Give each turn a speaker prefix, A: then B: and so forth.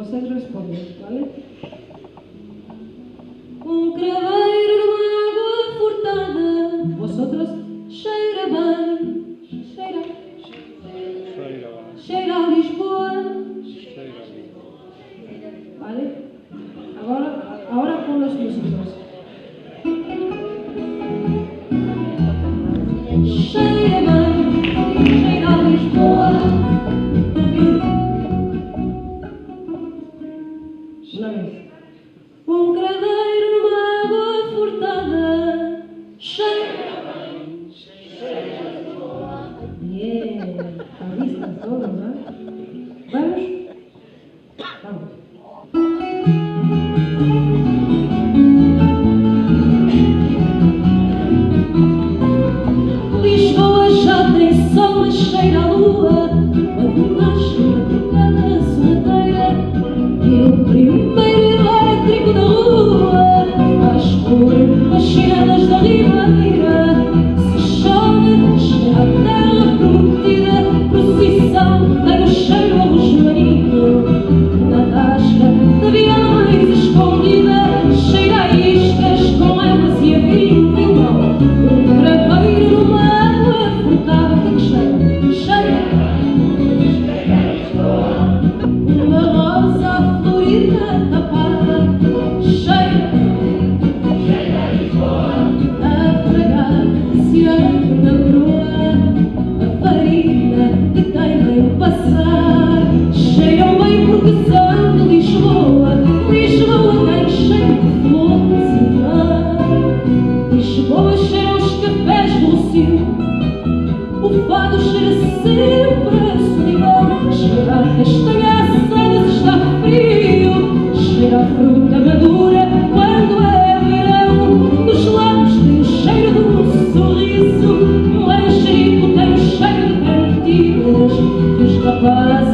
A: vocês respondem, vale? Um craveiro numa água furtada, vosotros cheira bem, cheira a Lisboa, vale? Ahora con los músicos. Cheira bem, cheira a Lisboa. Uma vez. Um craveiro numa água furtada, cheira bem, cheira a Lisboa. Yeah, a vista toda, não é? Vamos? Vamos. Lisboa já tem sol, mas cheira a lua. Quando nasce madrugada sorrateira, e o primeiro elétrico da rua faz cor as chinelas da ribeira. Se chove, cheira a terra prometida, procissão, tem o cheiro ao rosmarinho. Na tasca da viola mais escondida, cheira a iscas com elas e a vinho. Um craveiro numa água furtada, que cheira, cheira. Uma rosa florida tapada, cheira, a fragrância da broa, a farina que tem bem passar. Cheiram bem porque são de Lisboa, Lisboa tem cheiro de flores e mar. Lisboa cheira aos cafés do Rocio, o fado cheira sempre a solidão. Cheira a castanha assada se está frio, cheira a fruta madura quando é verão. Nos lábios tem o cheiro do sorriso, o manjerico tem o cheiro de cantigas. E os rapazes